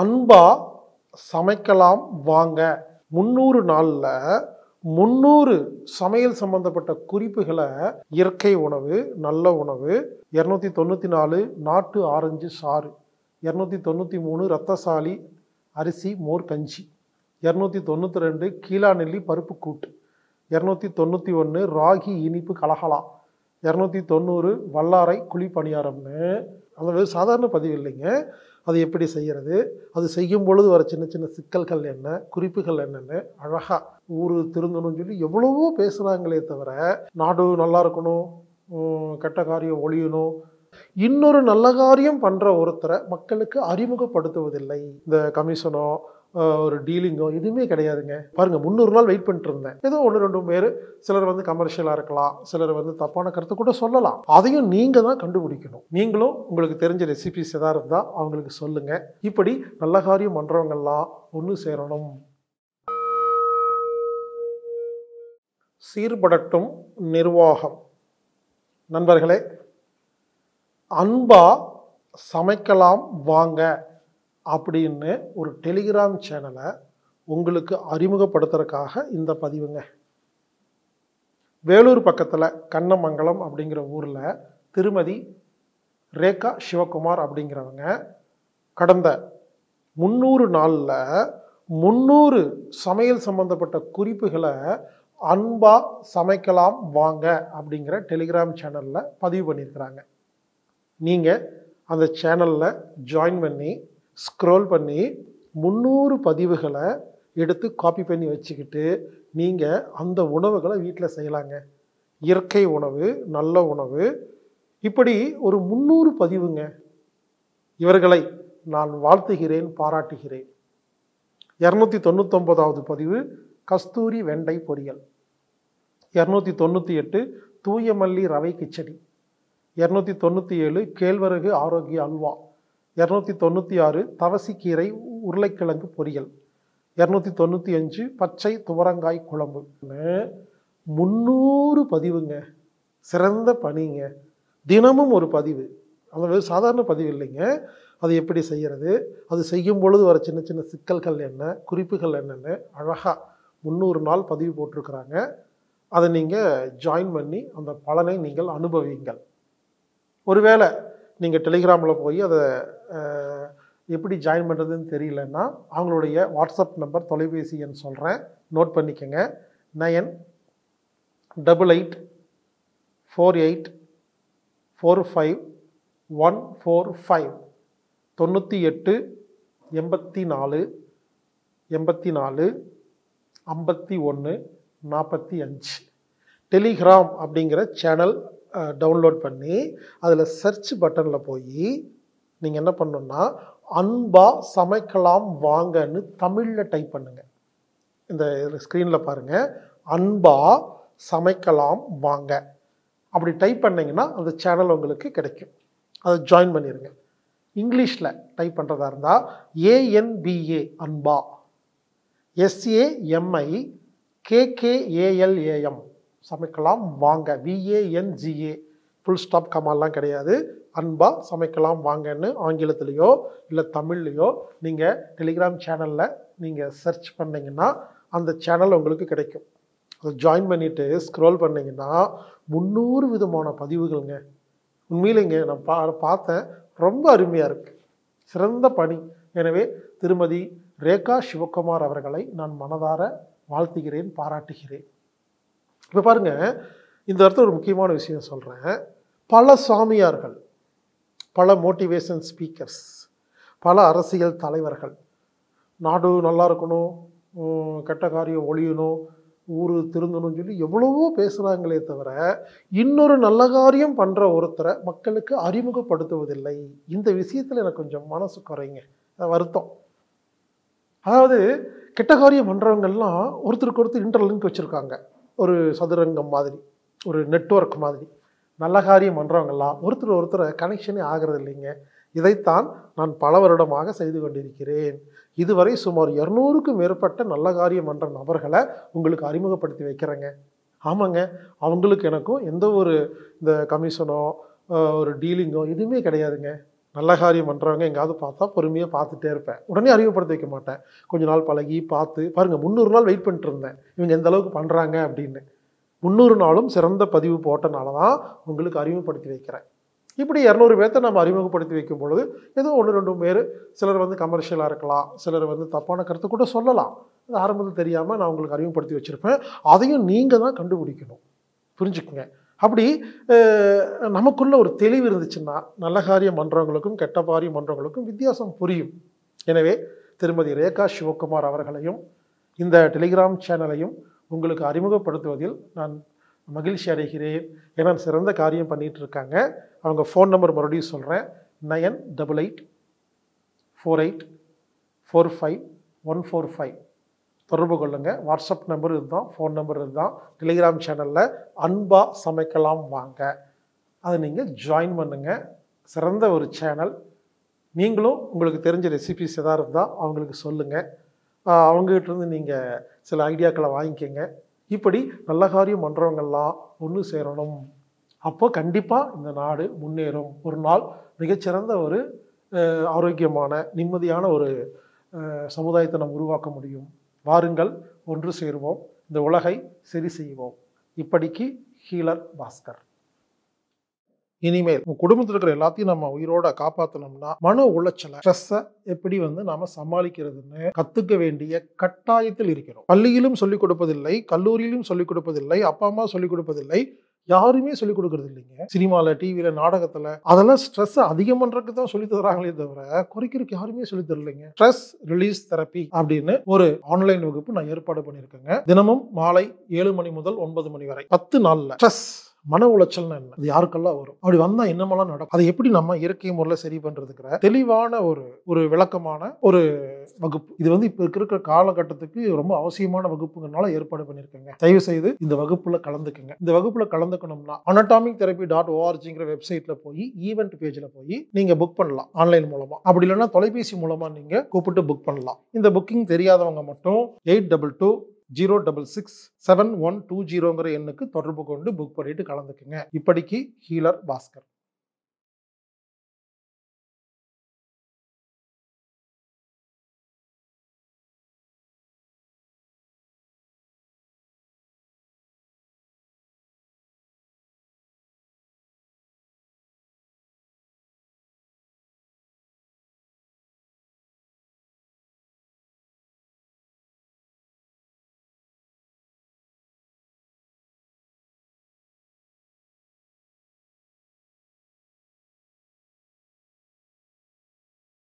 அன்பா சமைக்கலாம் வாங்க. 300 நாள்ல 300 சமையல் சம்பந்தப்பட்ட குறிப்புகளை இயற்கை உணவு, நல்ல உணவு, 294 நாட்டு ஆரஞ்சு சாறு, 293 ரத்தசாலி அரிசி மோர் கஞ்சி, 292 கீழா நெல்லி பருப்பு கூட்டு, 291 ராகி இனிப்பு கலகலா, 290 வல்லாரை குழி பணியாரம்னு. அது சாதாரண பதிவு இல்லைங்க. அது எப்படி செய்கிறது, அது செய்யும் பொழுது வர சின்ன சின்ன சிக்கல்கள் என்ன, குறிப்புகள் என்னென்னு அழகாக ஊர் திருந்தணும்னு சொல்லி எவ்வளவோ பேசுகிறாங்களே தவிர, நாடு நல்லா இருக்கணும், கெட்ட காரியம் ஒழியணும், இன்னொரு நல்ல காரியம் பண்ணுற ஒருத்தரை மக்களுக்கு அறிமுகப்படுத்துவதில்லை. இந்த கமிஷனோ ஒரு டீலிங்கோ எதுவுமே கிடையாதுங்க. பாருங்க, 300 நாள் வெயிட் பண்ணிட்டு இருந்தேன். ஏதோ 1-2 பேர், சிலர் கமர்ஷியலாக இருக்கலாம், சிலர் தப்பான கருத்து கூட சொல்லலாம். அதையும் நீங்கள் தான் கண்டுபிடிக்கணும். நீங்களும் உங்களுக்கு தெரிஞ்ச ரெசிபிஸ் எதாவது இருந்தால் அவங்களுக்கு சொல்லுங்க. இப்படி நல்ல காரியம் பண்ணுறவங்கெல்லாம் ஒன்று சேரணும். சீர்படட்டும் நிர்வாகம். நண்பர்களே, அன்பா சமைக்கலாம் வாங்க அப்படின்னு ஒரு டெலிகிராம் சேனலை உங்களுக்கு அறிமுகப்படுத்துறதுக்காக இந்த பதிவுங்க. வேலூர் பக்கத்தில் கண்ணமங்கலம் அப்படிங்கிற ஊரில் திருமதி ரேகா சிவகுமார் அப்படிங்கிறவங்க கடந்த 300 நாளில் 300 சமையல் சம்பந்தப்பட்ட குறிப்புகளை அன்பா சமைக்கலாம் வாங்க அப்படிங்கிற டெலிகிராம் சேனலில் பதிவு பண்ணியிருக்கிறாங்க. நீங்கள் அந்த சேனலில் ஜாயின் பண்ணி ஸ்க்ரோல் பண்ணி 300 பதிவுகளை எடுத்து காப்பி பண்ணி வச்சுக்கிட்டு நீங்கள் அந்த உணவுகளை வீட்டில் செய்யலாங்க. இயற்கை உணவு, நல்ல உணவு, இப்படி ஒரு 300 பதிவுங்க. இவர்களை நான் வாழ்த்துகிறேன், பாராட்டுகிறேன். 299வது பதிவு கஸ்தூரி வெண்டை பொரியல், 298 தூய மல்லி ரவை கிச்சடி, 297 கேழ்வரகு ஆரோக்கிய அல்வா, 296 தவசிக்கீரை உருளைக்கிழங்கு பொரியல், 295 பச்சை துவரங்காய் குழம்பு. 300 பதிவுங்க. சிறந்த பணிங்க. தினமும் ஒரு பதிவு. அது சாதாரண பதிவு இல்லைங்க. அது எப்படி செய்கிறது, அது செய்யும் பொழுது வர சின்ன சின்ன சிக்கல்கள் என்ன, குறிப்புகள் என்னென்னு அழகாக 300 நாள் பதிவு போட்டிருக்கிறாங்க. அதை நீங்கள் ஜாயின் பண்ணி அந்த பலனை நீங்கள் அனுபவிங்கள். ஒருவேளை நீங்கள் டெலிகிராமில் போய் அதை எப்படி ஜாயின் பண்ணுறதுன்னு தெரியலன்னா, அவங்களுடைய வாட்ஸ்அப் நம்பர், தொலைபேசி எண் சொல்கிறேன், நோட் பண்ணிக்கங்க. 9888454145 98 84 84 51 45. டெலிகிராம் அப்படிங்கிற சேனல் டவுன்லோட் பண்ணி அதில் சர்ச் பட்டனில் போய் நீங்கள் என்ன பண்ணணுன்னா, அன்பா சமைக்கலாம் வாங்கன்னு தமிழில் டைப் பண்ணுங்கள். இந்த ஸ்க்ரீனில் பாருங்கள், அன்பா சமைக்கலாம் வாங்க. அப்படி டைப் பண்ணிங்கன்னா அந்த சேனல் உங்களுக்கு கிடைக்கும். அதை ஜாயின் பண்ணிடுங்க. இங்கிலீஷில் டைப் பண்ணுறதா இருந்தால் ANBA அன்பா, SAMIKKALAM சமைக்கலாம் வாங்க, VANGA ஃபுல் ஸ்டாப் கமாலாம் கிடையாது. அன்பா சமைக்கலாம் வாங்கன்னு ஆங்கிலத்திலையோ இல்லை தமிழ்லையோ நீங்கள் டெலிகிராம் சேனலில் நீங்கள் சர்ச் பண்ணிங்கன்னா அந்த சேனல் உங்களுக்கு கிடைக்கும். அதை ஜாயின் பண்ணிவிட்டு ஸ்க்ரோல் பண்ணிங்கன்னா 300 விதமான பதிவுகள்ங்க. உண்மையிலேங்க நான் பார்த்தேன், ரொம்ப அருமையாக இருக்குது. சிறந்த பணி. எனவே திருமதி ரேகா சிவகுமார் அவர்களை நான் மனதார வாழ்த்துகிறேன், பாராட்டுகிறேன். இப்போ பாருங்கள், இந்த இடத்துல ஒரு முக்கியமான விஷயம் சொல்கிறேன். பல சாமியார்கள், பல மோட்டிவேஷன் ஸ்பீக்கர்ஸ், பல அரசியல் தலைவர்கள் நாடு நல்லா இருக்கணும், கெட்ட காரியம் ஒழியணும், ஊர் திருந்தணும்னு சொல்லி எவ்வளவோ பேசுகிறாங்களே தவிர, இன்னொரு நல்ல காரியம் பண்ணுற ஒருத்தரை மக்களுக்கு அறிமுகப்படுத்துவதில்லை. இந்த விஷயத்தில் எனக்கு கொஞ்சம் மனசு குறைங்க, வருத்தம். அதாவது கெட்ட காரியம் பண்ணுறவங்கெல்லாம் ஒருத்தருக்கு ஒருத்தர் இன்டர்லிங்க் வச்சுருக்காங்க, ஒரு சதுரங்கம் மாதிரி, ஒரு நெட்வொர்க் மாதிரி. நல்ல காரியம் பண்ணுறவங்கெல்லாம் ஒருத்தரை கனெக்ஷனே ஆகிறது இல்லைங்க. இதைத்தான் நான் பல வருடமாக செய்து கொண்டிருக்கிறேன். இதுவரை சுமார் 200க்கும் மேற்பட்ட நல்ல காரியம் பண்ணுற நபர்களை உங்களுக்கு அறிமுகப்படுத்தி வைக்கிறேங்க. ஆமாங்க, அவங்களுக்கு எனக்கும் எந்த ஒரு இந்த கமிஷனோ ஒரு டீலிங்கோ எதுவுமே கிடையாதுங்க. நல்ல காரியம் பண்ணுறவங்க எங்கேயாவது பார்த்தா பொறுமையாக பார்த்துட்டே இருப்பேன். உடனே அறிமுகப்படுத்தி வைக்க மாட்டேன். கொஞ்ச நாள் பழகி பார்த்து பாருங்கள், 300 நாள் வெயிட் பண்ணிட்டு இருந்தேன் இவங்க எந்த அளவுக்கு பண்ணுறாங்க அப்படின்னு. 300 நாளும் சிறந்த பதிவு போட்டனால தான் உங்களுக்கு அறிமுகப்படுத்தி வைக்கிறேன். இப்படி 200 பேர்த்த நம்ம அறிமுகப்படுத்தி வைக்கும் பொழுது ஏதோ 1-2 பேர், சிலர் வந்து கமர்ஷியலாக இருக்கலாம், சிலர் வந்து தப்பான கருத்து கூட சொல்லலாம். அது ஆரம்பத்தில் தெரியாமல் நான் உங்களுக்கு அறிமுகப்படுத்தி வச்சுருப்பேன். அதையும் நீங்கள் தான் கண்டுபிடிக்கணும். புரிஞ்சுக்குங்க. அப்படி நமக்குள்ள ஒரு தெளிவு இருந்துச்சுன்னா நல்ல காரியம் பண்ணுறவங்களுக்கும் கெட்ட காரியம் பண்ணுறவங்களுக்கும் வித்தியாசம் புரியும். எனவே திருமதி ரேகா சிவகுமார் அவர்களையும் இந்த டெலிகிராம் சேனலையும் உங்களுக்கு அறிமுகப்படுத்துவதில் நான் மகிழ்ச்சி அடைகிறேன். ஏன்னா சிறந்த காரியம் பண்ணிகிட்டு இருக்காங்க. அவங்க ஃபோன் நம்பர் மறுபடியும் சொல்கிறேன், 9888484545 தொடர்பு கொள்ளுங்க. வாட்ஸ்அப் நம்பர் இதுதான், ஃபோன் நம்பர் இதுதான். டெலிகிராம் சேனலில் அன்பா சமைக்கலாம் வாங்க, அதை நீங்கள் ஜாயின் பண்ணுங்கள். சிறந்த ஒரு சேனல். நீங்களும் உங்களுக்கு தெரிஞ்ச ரெசிபிஸ் எதாவது இருந்தால் அவங்களுக்கு சொல்லுங்கள். அவங்ககிட்டருந்து நீங்கள் சில ஐடியாக்களை வாங்கிக்கோங்க. இப்படி நல்ல காரியம் பண்ணுறவங்கெல்லாம் ஒன்று சேரணும். அப்போ கண்டிப்பாக இந்த நாடு முன்னேறும். ஒரு நாள் மிகச்சிறந்த ஒரு ஆரோக்கியமான நிம்மதியான ஒரு சமுதாயத்தை நம்ம உருவாக்க முடியும். வாருங்கள், ஒன்று சேருவோம், இந்த உலகை சரி செய்வோம். இப்படிக்கு ஹீலர் பாஸ்கர். இனிமேல் உங்க குடும்பத்தில் இருக்கிற எல்லாத்தையும் நம்ம உயிரோட காப்பாற்றணும்னா மன உளைச்சலை, ஸ்ட்ரெஸ்ஸை எப்படி நாம சமாளிக்கிறதுன்னு கத்துக்க வேண்டிய கட்டாயத்தில் இருக்கிறோம். பள்ளியிலும் சொல்லிக் கொடுப்பதில்லை, கல்லூரியிலும் சொல்லிக் கொடுப்பதில்லை, அப்பா அம்மா சொல்லிக் கொடுப்பதில்லை, யாருமே சொல்லிக் கொடுக்கறது இல்லைங்க. சினிமாவில், டிவியில், நாடகத்தில் அதெல்லாம் ஸ்ட்ரெஸ் அதிகம் பண்ணுறதுக்கு தான் சொல்லி தராங்களே தவிர குறைக்கிறதுக்கு யாருமே சொல்லி தரலைங்க. ஸ்ட்ரெஸ் ரிலீஸ் தெரப்பி அப்படின்னு ஒரு ஆன்லைன் வகுப்பு நான் ஏற்பாடு பண்ணியிருக்கேங்க. தினமும் மாலை 7 மணி முதல் 9 மணி வரை 10 நாள்ல ஸ்ட்ரெஸ், மன உளைச்சல்னா என்ன, அது யாருக்கெல்லாம் வரும், அப்படி வந்தா என்னமெல்லாம் நடக்கும், அதை எப்படி நம்ம இயற்கை முறையில் சரி பண்றதுங்கிற தெளிவான ஒரு விளக்கமான ஒரு வகுப்பு. இது இப்ப இருக்கிற காலகட்டத்துக்கு ரொம்ப அவசியமான வகுப்புங்கனால ஏற்பாடு பண்ணியிருக்கேங்க. தயவு செய்து இந்த வகுப்புல கலந்துக்குங்க. இந்த வகுப்புல கலந்துக்கணும்னா anatomictherapy.orgங்கிற வெப்சைட்ல போய் ஈவென்ட் பேஜ்ல போய் நீங்க புக் பண்ணலாம் ஆன்லைன் மூலமா. அப்படி இல்லைன்னா தொலைபேசி மூலமா நீங்க கூப்பிட்டு புக் பண்ணலாம். இந்த புக்கிங் தெரியாதவங்க மட்டும் 8220667120 எண்ணுக்கு தொடர்பு கொண்டு புக் பண்ணிட்டு கலந்துக்குங்க. இப்படிக்கு ஹீலர் பாஸ்கர்.